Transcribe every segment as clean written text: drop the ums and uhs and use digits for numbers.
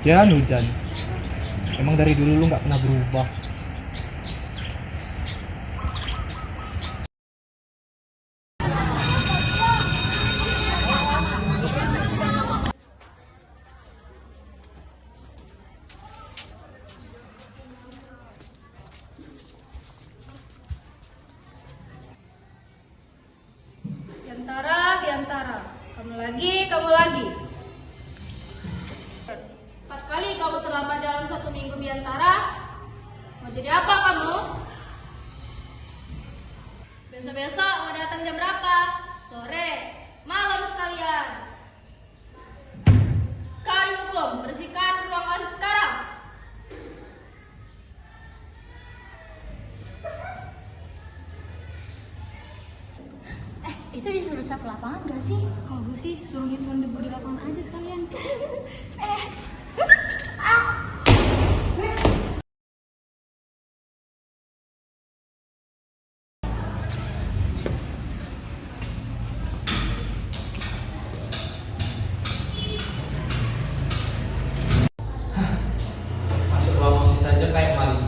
Jangan hujan. Emang dari dulu lu nggak pernah berubah. Biantara, kamu lagi. 4 kali kamu terlambat dalam 1 minggu, Biantara. Mau jadi apa kamu? Besok-besok mau datang jam berapa? Sore, malam sekalian. Kau dihukum, bersihkan ruang kelas sekarang. Itu disuruh sapu lapangan gak sih? Kalau gue sih suruh ngitung debu di lapangan aja sekalian. Masuk ruang OSIS saja kayak maling.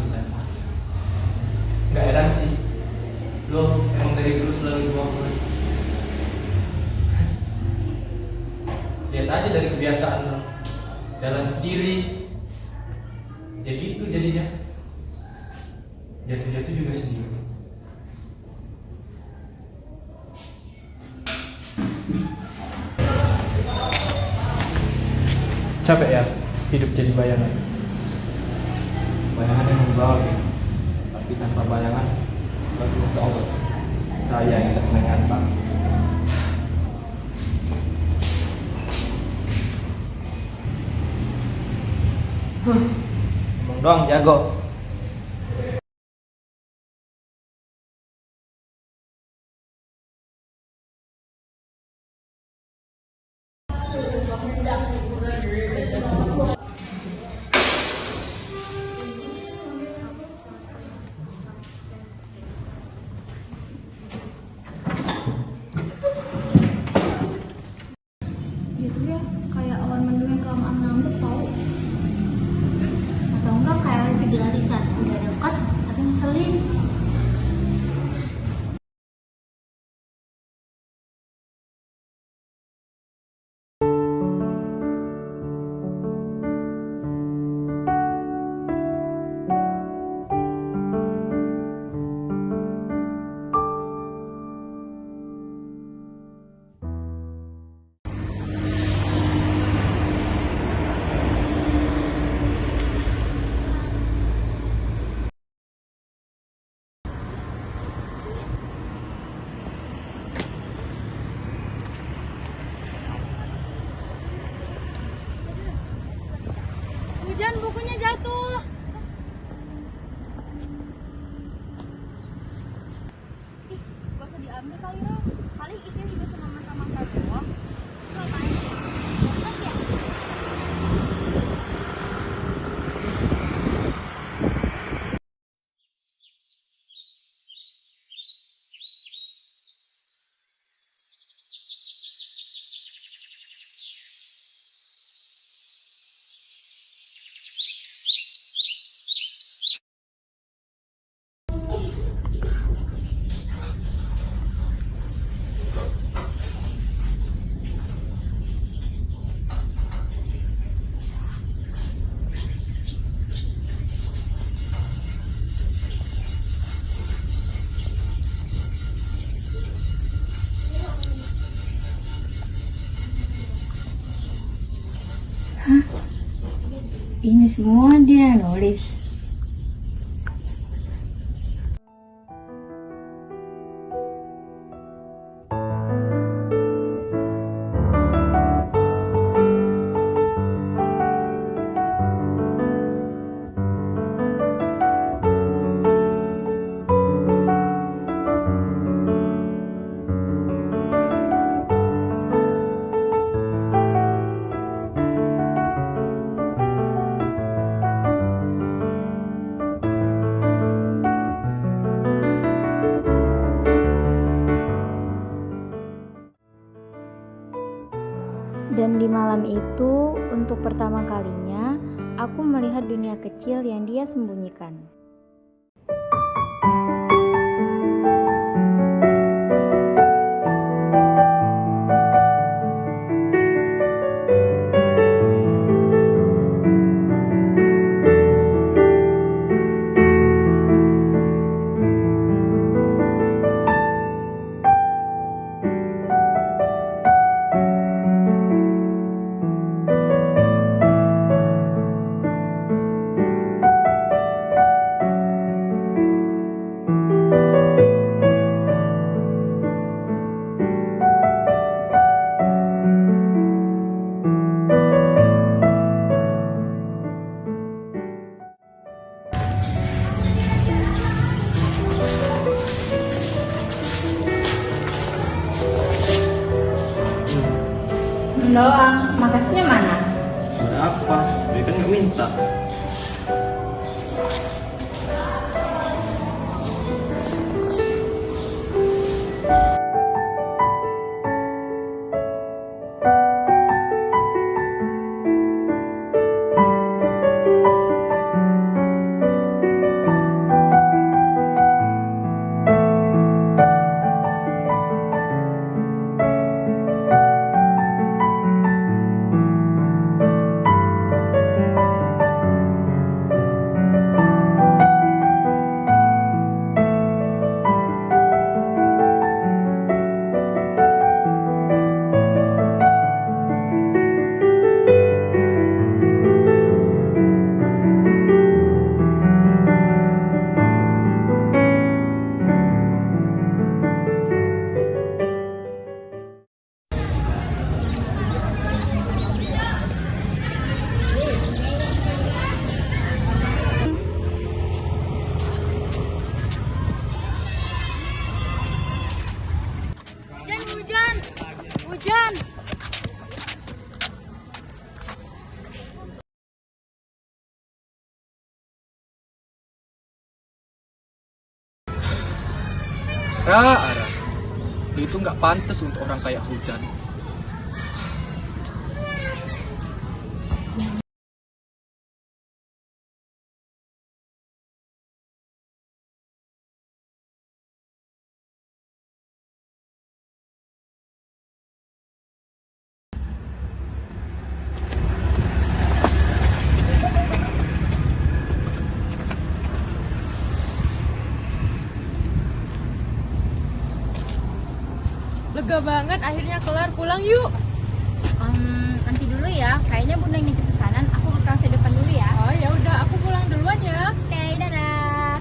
Nggak heran sih. Lo emang dari dulu selalu buang murid. Lihat aja dari kebiasaan lo. Jalan sendiri. Ya gitu jadinya. Jatuh-jatuh juga sendiri. Capek ya hidup jadi bayangan. Bayangan yang membawa gitu. Tapi tanpa bayangan baru bisa obat. Saya yang tidak mengantar. Emang doang jago. Gitu ya, kayak awan mendung yang kelamaan ngambek tau. Atau enggak kayak review gratisan, udah deket tapi ngeselin. Ini semua dia nulis. Dan di malam itu, untuk pertama kalinya, aku melihat dunia kecil yang dia sembunyikan. Doang, makasihnya mana? Berapa? Dia kan nggak minta. Hujan! Ara, lu itu nggak pantas untuk orang kayak Hujan. Lega banget, akhirnya kelar, pulang yuk. Nanti dulu ya, kayaknya bunda yang nitip pesanan, aku ke kafe depan dulu ya. Oh ya udah, aku pulang duluan ya. Oke, dadah.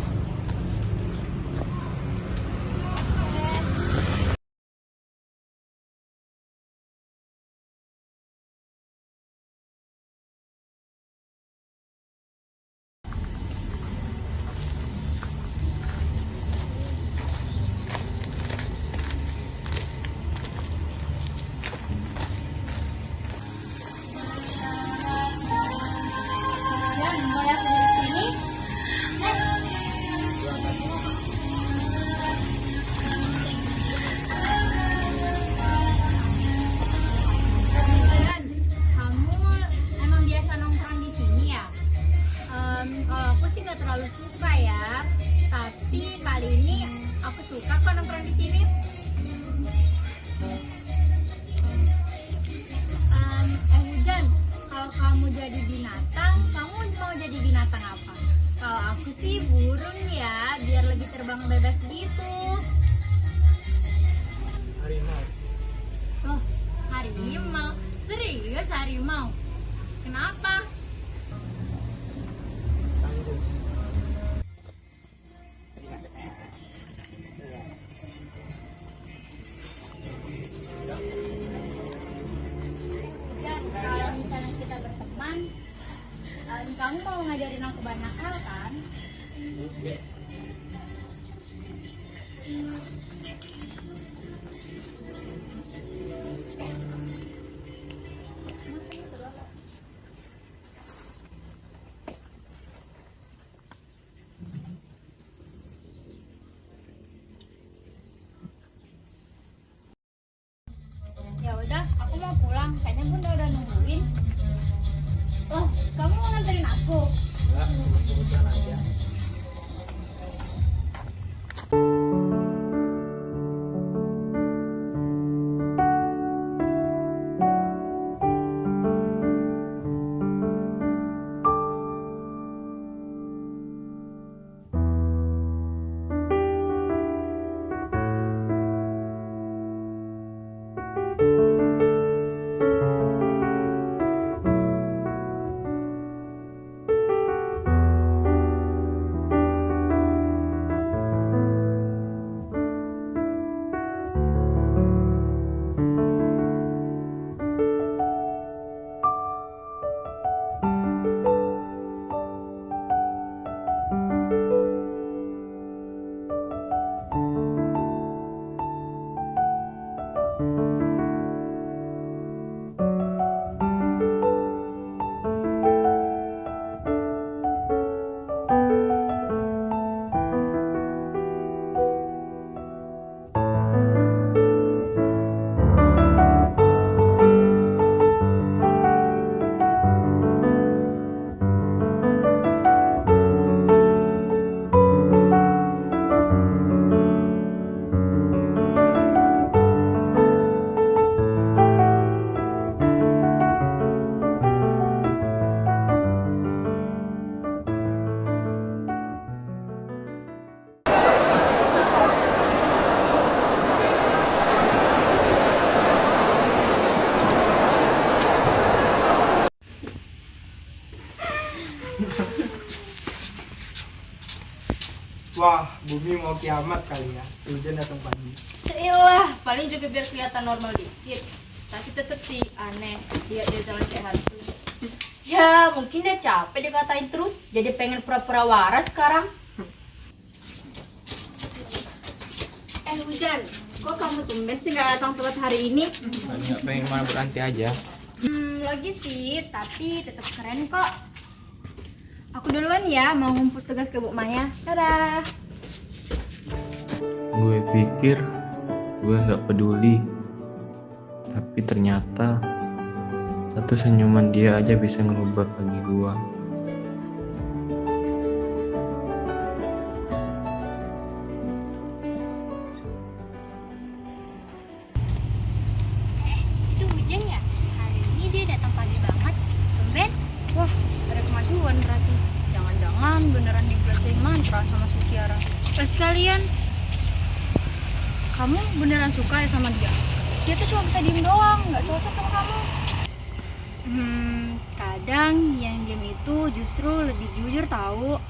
Dan mulai aku di sini. Kamu emang biasa nongkrong di sini ya? Kalau aku sih nggak terlalu suka ya, tapi kali ini aku suka kok nongkrong di sini. Hujan, kalau kamu jadi binatang, kamu mau jadi binatang apa? Kalau aku sih burung ya, biar lebih terbang bebas gitu. Harimau. Oh, harimau? Serius harimau? Kenapa? kamu mau ngajarin aku banyak hal kan? Ya udah, aku mau pulang. Kayaknya Bunda udah nungguin. Oh, kamu mau nganterin aku? Enggak, kebetulan aja. Wah, bumi mau kiamat kali ya. Hujan datang pagi. Cailah, paling juga biar kelihatan normal dikit. Tapi tetep sih aneh dia jalan kayak hantu. Ya, mungkin dia capek dikatain terus, jadi pengen pura-pura waras sekarang. Hujan, kok kamu tumben sih nggak datang telat hari ini? Nggak pengen mana berhenti aja. Logis sih, tapi tetap keren kok. Aku duluan ya, mau ngumpul tugas ke Bu Maya. Dadah. Gue pikir gue nggak peduli, tapi ternyata satu senyuman dia aja bisa ngerubah pagi gue. Itu hujan ya? Hari ini dia datang pagi banget. Tumben? Wah, ada kemajuan berarti. Jangan-jangan beneran dibelajain mantra sama si Ciara. Sekalian, kamu beneran suka ya sama dia? Dia tuh cuma bisa diem doang, nggak cocok sama kamu. Kadang yang diam itu justru lebih jujur tahu.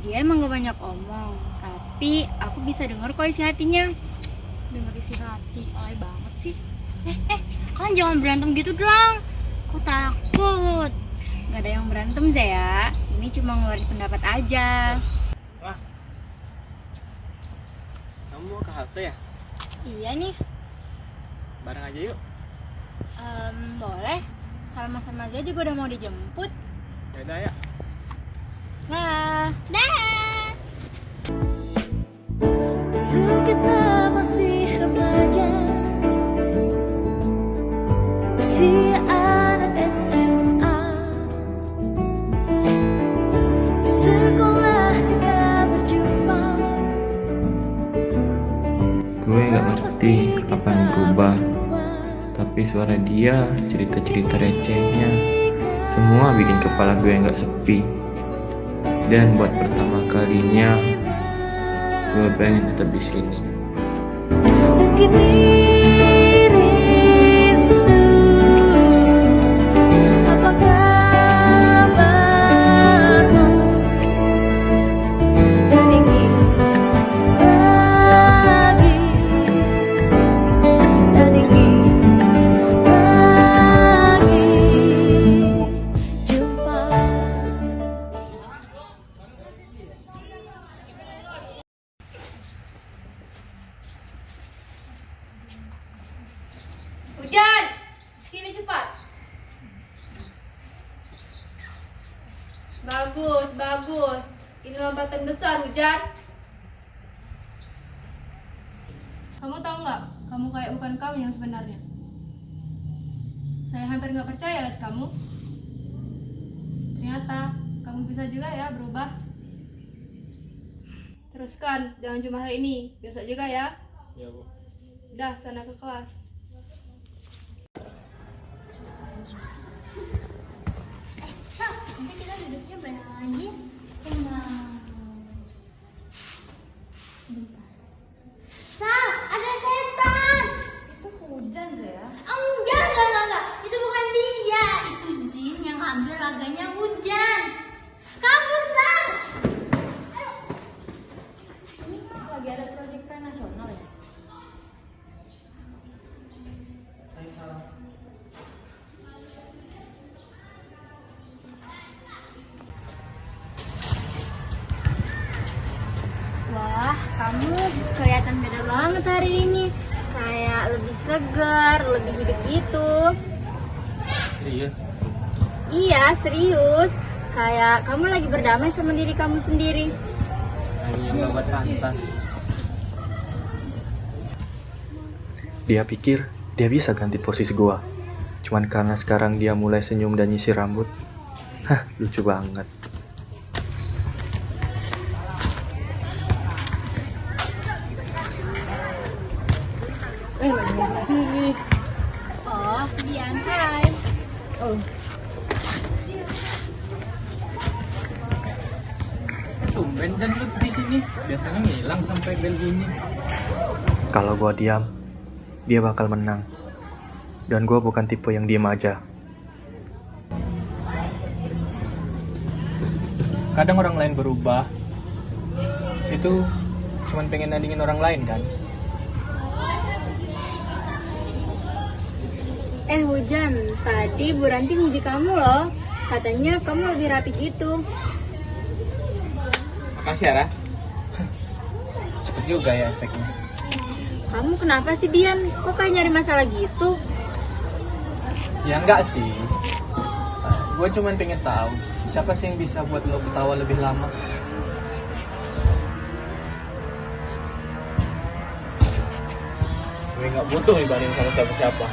Dia emang gak banyak omong, tapi aku bisa dengar kok isi hatinya. Dengar isi hati, alay banget sih. Kalian jangan berantem gitu dong. Aku takut. Gak ada yang berantem Zaya. Ini cuma ngeluarin pendapat aja. Wah, kamu mau ke halte ya? Iya nih. Bareng aja yuk. Boleh. Salma sama Zaya juga udah mau dijemput. Yaudah ya. Nah. Dah. Dulu kita masih remaja, usia anak SMA. Sekolah kita berjumpa. Gue nggak ngerti kapan berubah, tapi suara dia, cerita-cerita recehnya, semua bikin kepala gue nggak sepi. Dan buat pertama kalinya, gue pengen tetap di sini. Mungkin rindu. Apa kabarmu? Dan ingin lagi. Dan ingin lagi jumpa. Bagus, bagus. Ini lompatan besar, Hujan. Kamu tahu nggak? Kamu kayak bukan kamu yang sebenarnya. Saya hampir nggak percaya lihat kamu. Ternyata kamu bisa juga ya berubah. Teruskan, jangan cuma hari ini, besok juga ya. Ya, Bu. Udah, sana ke kelas. Sal, nanti kita duduknya bareng lagi. Tenang. Bentar. Sal, ada setan. Itu Hujan ya. Enggak. Itu bukan dia. Itu jin yang ambil raganya Hujan. Kabur, Sal. Ayo. Ini lagi ada proyek nasional ya. Wah, kamu kelihatan beda banget hari ini. Kayak lebih segar, lebih hidup gitu. Serius? Iya, serius. Kayak kamu lagi berdamai sama diri kamu sendiri. Yang gak pantas. Dia pikir dia bisa ganti posisi gua. Cuman karena sekarang dia mulai senyum dan nyisir rambut. Hah, lucu banget. Oh, Dian, hai. Tumben Jan lu di sini. Biasanya ngilang sampai bel bunyi. Kalau gua diam, dia bakal menang. Dan gua bukan tipe yang diem aja. Kadang orang lain berubah. Itu cuman pengen nandingin orang lain kan? Hujan, tadi Bu Ranti muji kamu loh. Katanya kamu lebih rapi gitu. Makasih ya, Ra. Cepet juga ya efeknya. Kamu kenapa sih, Dian? Kok kayak nyari masalah gitu? Ya enggak sih. Gue cuman pengen tahu siapa sih yang bisa buat lo ketawa lebih lama. Gue nggak butuh dibanding sama siapa-siapa.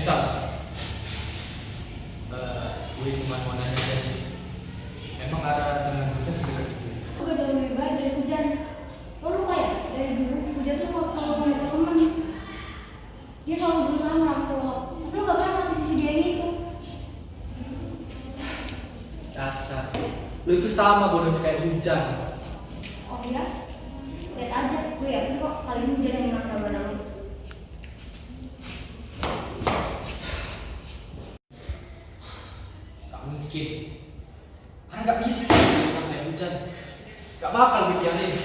Sal, gue cuma mau nanya aja sih. Emang ada dengan Hujan sedekat itu? Aku gak jauh lebih baik dari Hujan. Lo lupa ya, dari dulu Hujan tuh selalu punya teman. Dia selalu berusaha merangkul lo. Tapi lo gak pernah ngerti sisi dia yang itu. Dasar, lu itu sama bodohnya kayak Hujan. Oh iya? Lihat aja, gue yakin kok kali ini Hujan yang menang daripada lo. Mungkin karena nggak bisa kayak Hujan, nggak bakal dibiarin.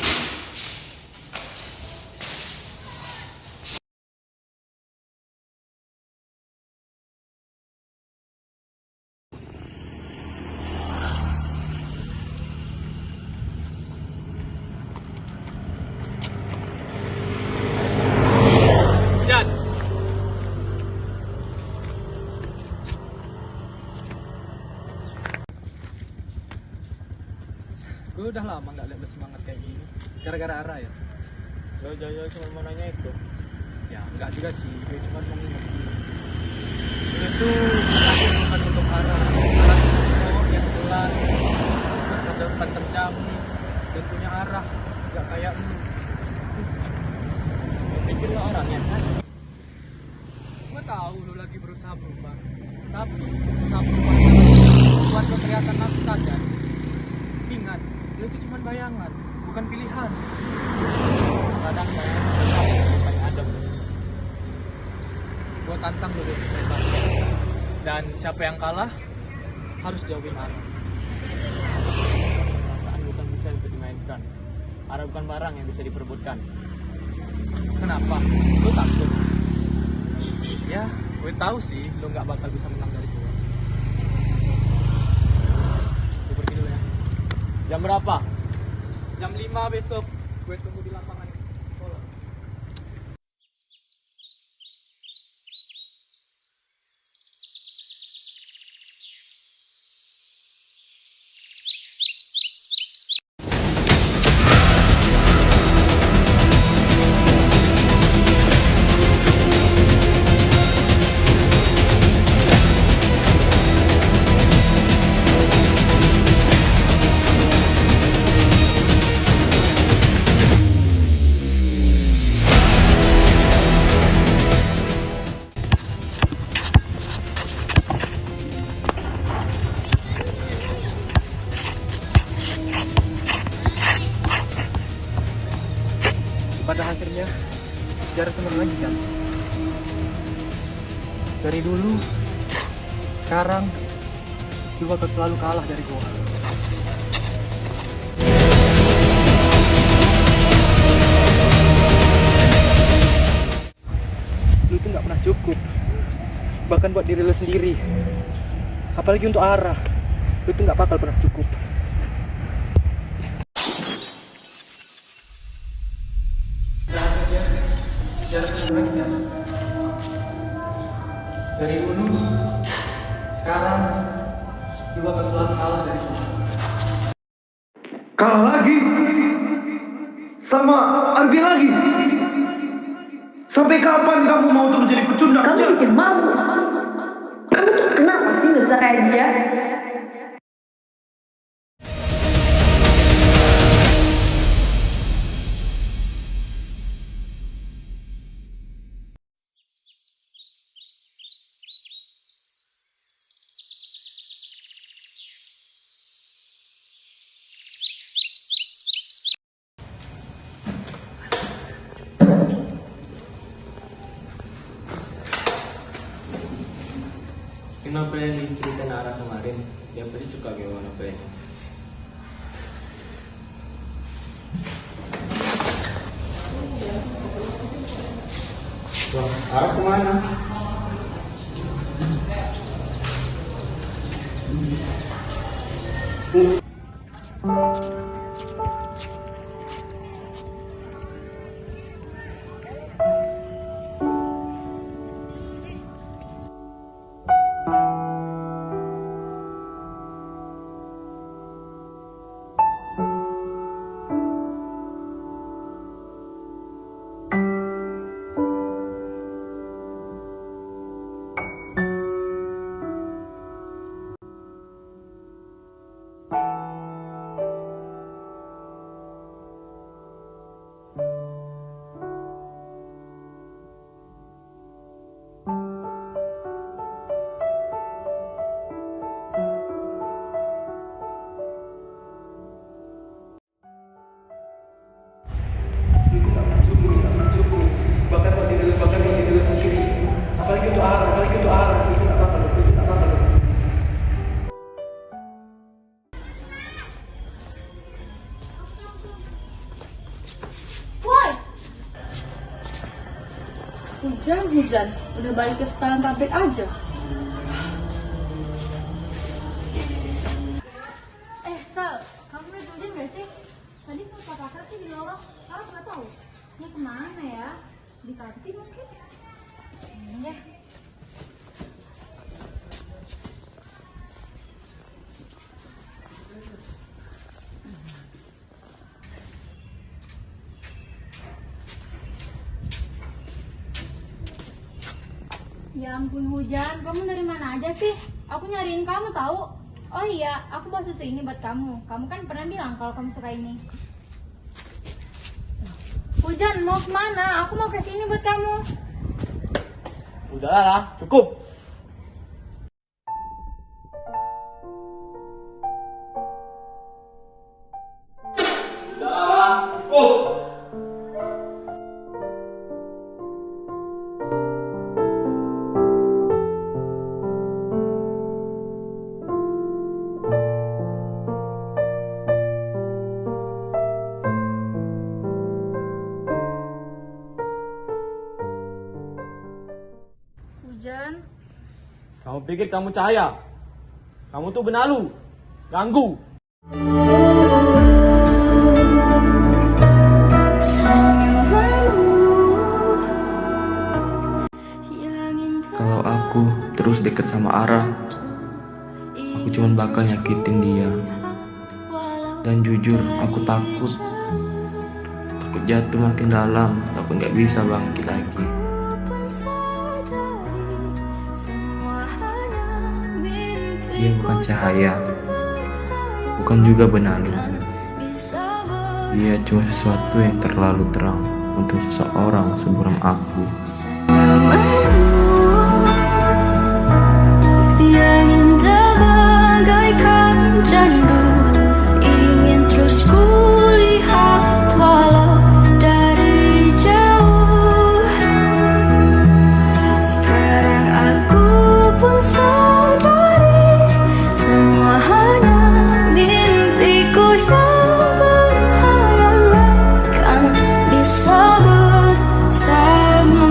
Hujan. Gue udah lama nggak lihat semangat kayak gini. Gara-gara Ara ya? Jauh-jauh cuma mau nanya itu. Ya enggak juga sih, gue cuma mau ngingetin. Ini tuh bukan untuk Ara. Ara itu cowok yang jelas, masa depan terjamin, dan punya arah. Gak kayak lu. Pikir lo orangnya kan? Gue tahu lu lagi berusaha berubah, tapi berusaha berubah buat lo kelihatan langsung saja. Ingat, itu cuma bayangan, bukan pilihan. Kadang bayangan bukan adem. Gue tantang lu besok main basket. Dan siapa yang kalah harus jauhin arah. Perasaan bukan bisa untuk dimainkan. Arah bukan barang yang bisa diperebutkan. Kenapa? Lu takut? Ya, Gue tahu sih lo nggak bakal bisa menang dari gue. Gue pergi dulu ya. Jam berapa? Jam 5 besok. Gue tunggu di lapangan. Tolong. Pada akhirnya sejarah teman lagi kan. Dari dulu, sekarang, lu bakal selalu kalah dari gua. Lu tuh nggak pernah cukup, bahkan buat diri lu sendiri. Apalagi untuk Ara, lu tuh nggak bakal pernah cukup. Dari dulu, sekarang, lu bakal selalu kalah dari gua. Kalah lagi sama Arbi lagi. Sampai kapan kamu mau terus jadi pecundang? Kamu bikin malu. Kamu tuh kenapa sih nggak bisa kayak dia? Kenapa yang diceritain Ara kemarin? Dia pasti suka kayak warna penny. Wah, Ara kemana? Hujan, udah balik ke setelan pabrik aja. Sal, kamu udah hujan gak sih? Tadi suka pasar sih di lorong, sekarang nggak tahu. Ini kemana ya? Di kantin mungkin? Deh. Ya ampun Hujan, kamu dari mana aja sih? Aku nyariin kamu tahu. Oh iya, aku bawa susu ini buat kamu. Kamu kan pernah bilang kalau kamu suka ini. Hujan, mau kemana? Aku mau kasih ini buat kamu. Udahlah, cukup. Udahlah, cukup. Hujan, Kamu pikir kamu cahaya? Kamu tuh benalu, ganggu. Kalau aku terus deket sama Ara, aku cuma bakal nyakitin dia. Dan jujur, aku takut jatuh makin dalam, takut gak bisa bangkit lagi. Dia bukan cahaya, bukan juga benalu. Dia cuma sesuatu yang terlalu terang untuk seseorang seburam aku. Yang indah bagaikan candu, ingin terus kulihat walau dari jauh. Sekarang aku pun sadari semua hanya mimpiku yang berhayalan kan bisa bersamamu.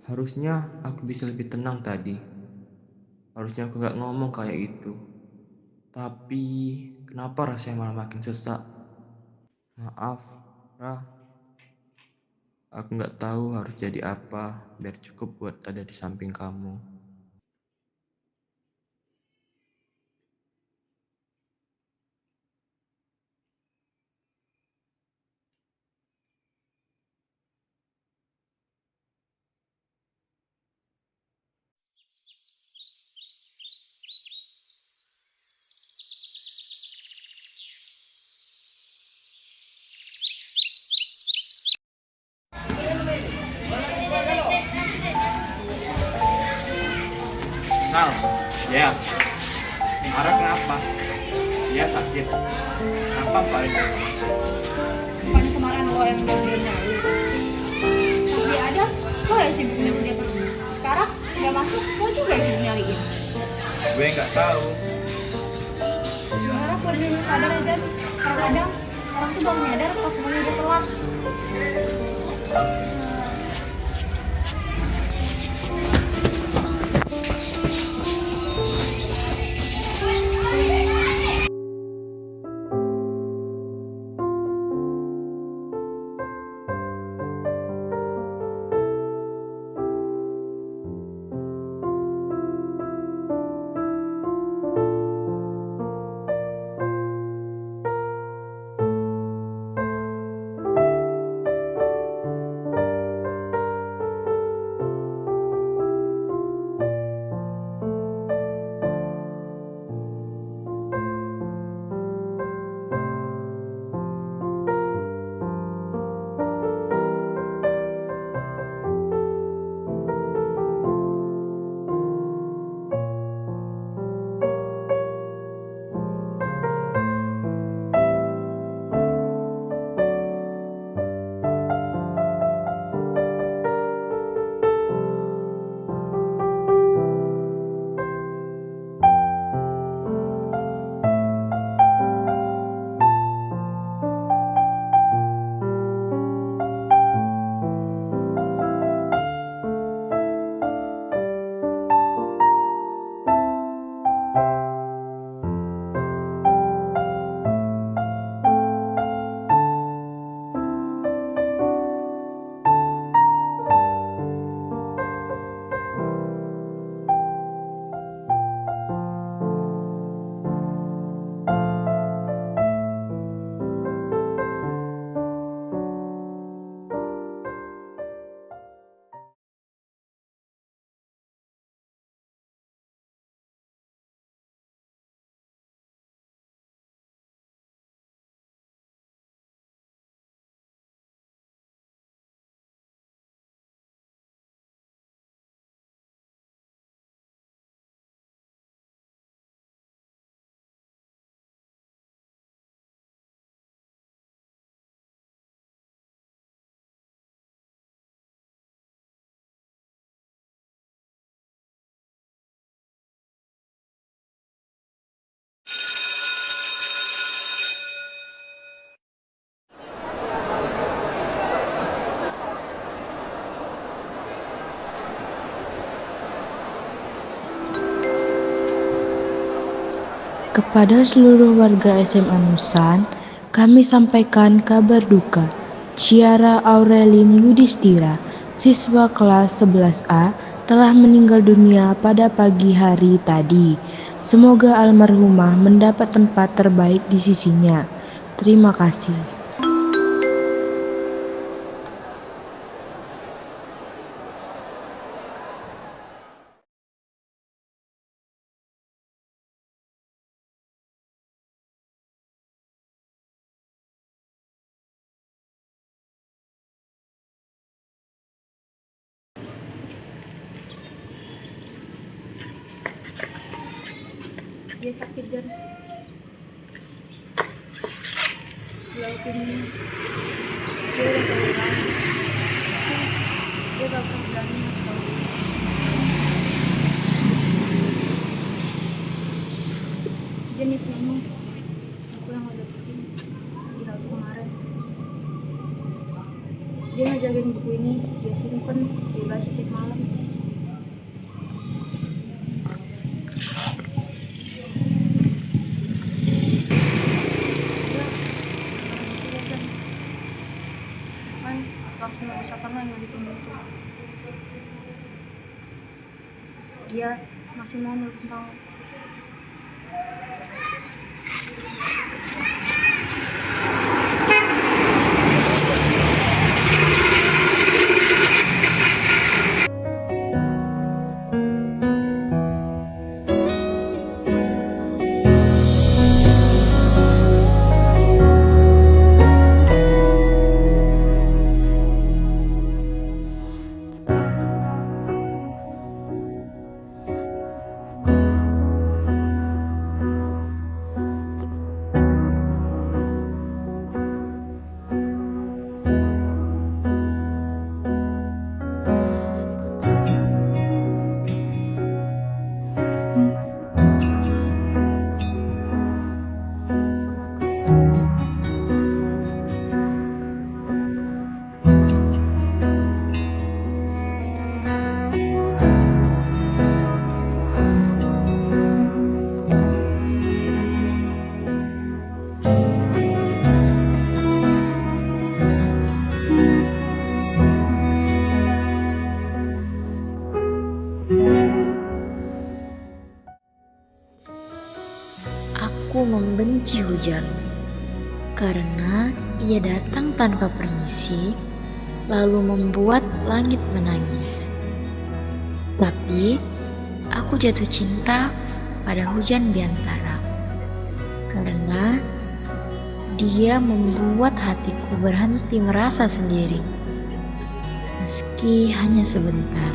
Harusnya aku bisa lebih tenang tadi. Harusnya aku gak ngomong kayak itu. Tapi kenapa rasanya malah makin sesak? Maaf, Ra. Aku gak tahu harus jadi apa biar cukup buat ada di samping kamu. Sal, ya. Ara kenapa? Dia sakit. Kenapa Pak Rinda? Bukan kemarin lo yang udah dia nyari. Tapi ada, lo yang sibuk nyari dia pergi. Sekarang nggak masuk, lo juga yang sibuk nyariin. Gue nggak tahu. Gue harap lo diri sadar aja. Kadang-kadang orang tuh baru nyadar pas semuanya udah telat. Kepada seluruh warga SMA Nusan, kami sampaikan kabar duka. Ciara Aurelin Yudhistira, siswa kelas 11A, telah meninggal dunia pada pagi hari tadi. Semoga almarhumah mendapat tempat terbaik di sisinya. Terima kasih. Dia sakit Jan. Ini dia udah keluar. Dia gak pernah berani masuk kalau Jan itu ini aku yang ngajakin di hal kemarin. Dia ngajagain buku ini, dia simpen, dia baca tiap malam. Semua usapan yang ditunggu itu dia masih mau nulis tentang Aku membenci hujan karena ia datang tanpa permisi, lalu membuat langit menangis. Tapi aku jatuh cinta pada hujan biantara karena dia membuat hatiku berhenti merasa sendiri, meski hanya sebentar.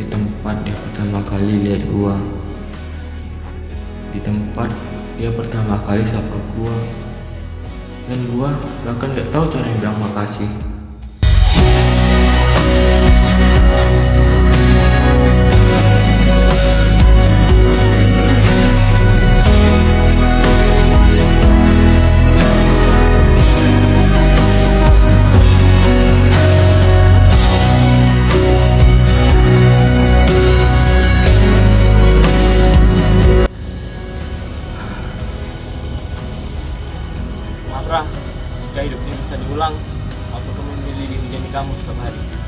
Di tempat dia pertama kali lihat gua, di tempat dia pertama kali sapa gua, dan gua bahkan gak tahu cara bilang makasih. Rah, jika hidup ini bisa diulang, aku akan memilih dihujani kamu setiap hari.